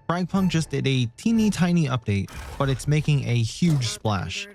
FragPunk just did a teeny tiny update, but it's making a huge splash.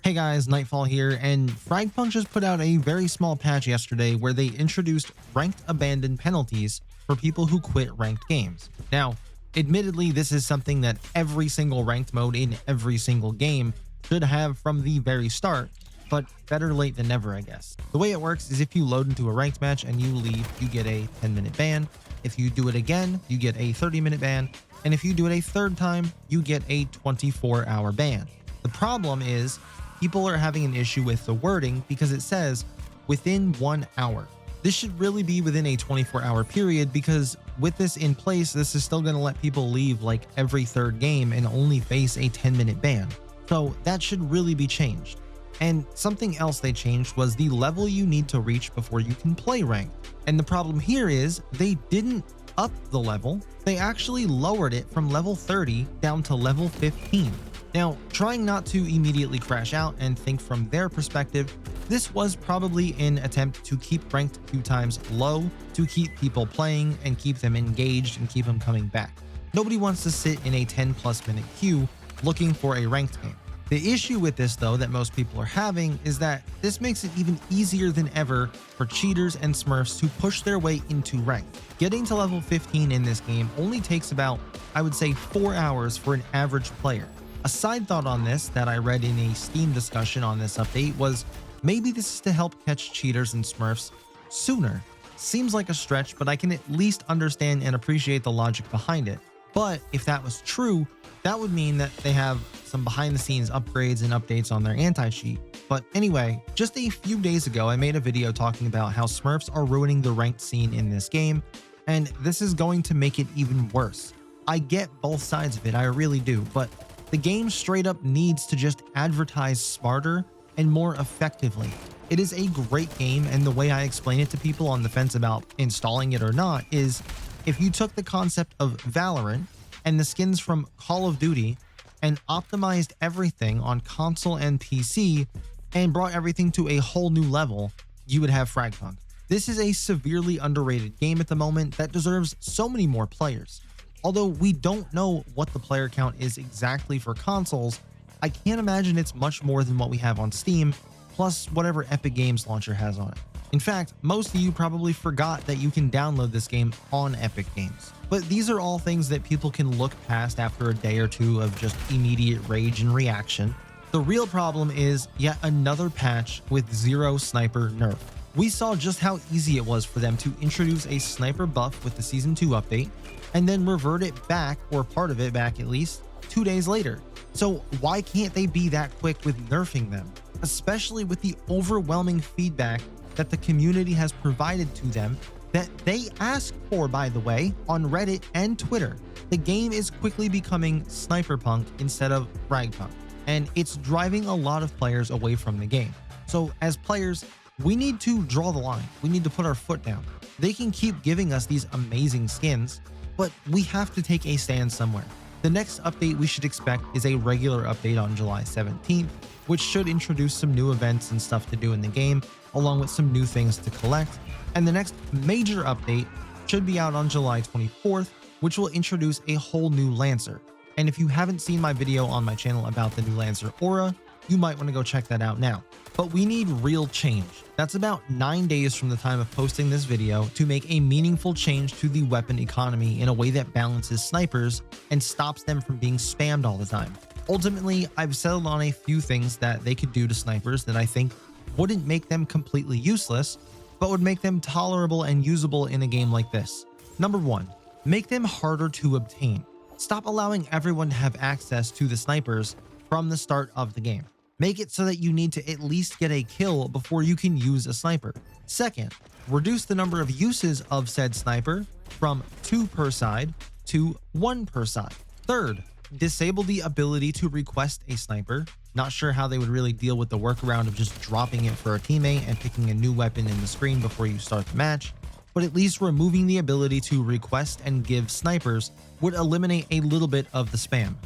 Hey guys, Nightfall here, and FragPunk just put out a very small patch yesterday where they introduced ranked abandoned penalties for people who quit ranked games. Now, admittedly, this is something that every single ranked mode in every single game should have from the very start, but better late than never, I guess. The way it works is if you load into a ranked match and you leave, you get a 10-minute ban. If you do it again, you get a 30-minute ban. And if you do it a third time, you get a 24-hour ban. The problem is, people are having an issue with the wording because it says within 1 hour. This should really be within a 24-hour period, because with this in place, this is still going to let people leave like every third game and only face a 10-minute ban. So that should really be changed. And something else they changed was the level you need to reach before you can play ranked. And the problem here is they didn't up the level, they actually lowered it from level 30 down to level 15. Now, trying not to immediately crash out and think from their perspective, this was probably an attempt to keep ranked queue times low, to keep people playing and keep them engaged and keep them coming back. Nobody wants to sit in a 10+ minute queue looking for a ranked game. The issue with this, though, that most people are having is that this makes it even easier than ever for cheaters and smurfs to push their way into ranked. Getting to level 15 in this game only takes about, I would say, 4 hours for an average player. A side thought on this that I read in a Steam discussion on this update was maybe this is to help catch cheaters and smurfs sooner. Seems like a stretch, but I can at least understand and appreciate the logic behind it. But if that was true, that would mean that they have some behind the scenes upgrades and updates on their anti-cheat. But anyway, just a few days ago, I made a video talking about how smurfs are ruining the ranked scene in this game, and this is going to make it even worse. I get both sides of it, I really do, but the game straight up needs to just advertise smarter and more effectively. It is a great game, and the way I explain it to people on the fence about installing it or not is, if you took the concept of Valorant and the skins from Call of Duty and optimized everything on console and PC and brought everything to a whole new level, you would have FragPunk. This is a severely underrated game at the moment that deserves so many more players. Although we don't know what the player count is exactly for consoles, I can't imagine it's much more than what we have on Steam, plus whatever Epic Games launcher has on it. In fact, most of you probably forgot that you can download this game on Epic Games. But these are all things that people can look past after a day or two of just immediate rage and reaction. The real problem is yet another patch with zero sniper nerf. We saw just how easy it was for them to introduce a sniper buff with the Season 2 update, and then revert it back, or part of it back at least, 2 days later. So why can't they be that quick with nerfing them? Especially with the overwhelming feedback that the community has provided to them, that they asked for, by the way, on Reddit and Twitter. The game is quickly becoming Sniperpunk instead of FragPunk, and it's driving a lot of players away from the game. So as players, we need to draw the line. We need to put our foot down. They can keep giving us these amazing skins, but we have to take a stand somewhere. The next update we should expect is a regular update on July 17th, which should introduce some new events and stuff to do in the game, along with some new things to collect. And the next major update should be out on July 24th, which will introduce a whole new Lancer. And if you haven't seen my video on my channel about the new Lancer Aura, you might want to go check that out now. But we need real change. That's about 9 days from the time of posting this video to make a meaningful change to the weapon economy in a way that balances snipers and stops them from being spammed all the time. Ultimately, I've settled on a few things that they could do to snipers that I think wouldn't make them completely useless, but would make them tolerable and usable in a game like this. Number 1, make them harder to obtain. Stop allowing everyone to have access to the snipers from the start of the game. Make it so that you need to at least get a kill before you can use a sniper. Second, reduce the number of uses of said sniper from 2 per side to 1 per side. Third, disable the ability to request a sniper. Not sure how they would really deal with the workaround of just dropping it for a teammate and picking a new weapon in the screen before you start the match, but at least removing the ability to request and give snipers would eliminate a little bit of the spam.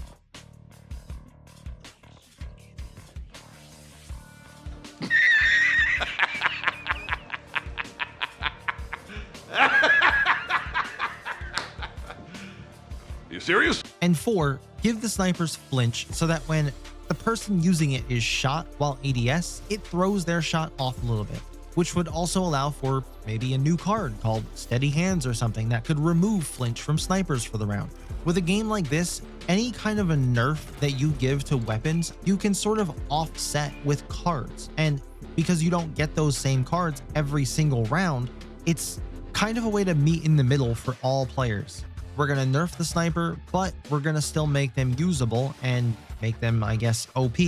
serious? And 4, give the snipers flinch so that when the person using it is shot while ADS, it throws their shot off a little bit, which would also allow for maybe a new card called Steady Hands or something that could remove flinch from snipers for the round. With a game like this, any kind of a nerf that you give to weapons, you can sort of offset with cards. And because you don't get those same cards every single round, it's kind of a way to meet in the middle for all players. We're going to nerf the sniper, but we're going to still make them usable and make them, I guess, OP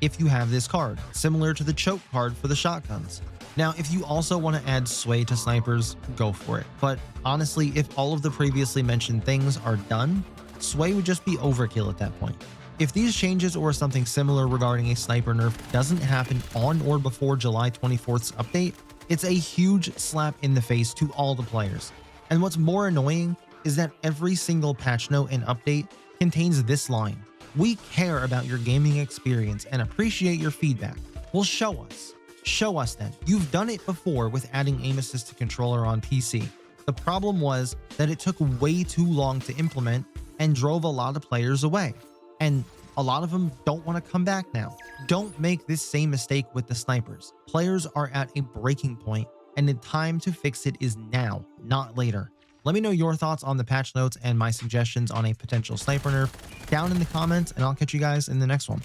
if you have this card, similar to the choke card for the shotguns. Now, if you also want to add sway to snipers, go for it. But honestly, if all of the previously mentioned things are done, sway would just be overkill at that point. If these changes or something similar regarding a sniper nerf doesn't happen on or before July 24th's update, it's a huge slap in the face to all the players. And what's more annoying is that every single patch note and update contains this line: "We care about your gaming experience and appreciate your feedback." Well, show us. Show us then. You've done it before with adding aim assist to controller on PC. The problem was that it took way too long to implement and drove a lot of players away. And a lot of them don't want to come back now. Don't make this same mistake with the snipers. Players are at a breaking point, and the time to fix it is now, not later. Let me know your thoughts on the patch notes and my suggestions on a potential sniper nerf down in the comments, and I'll catch you guys in the next one.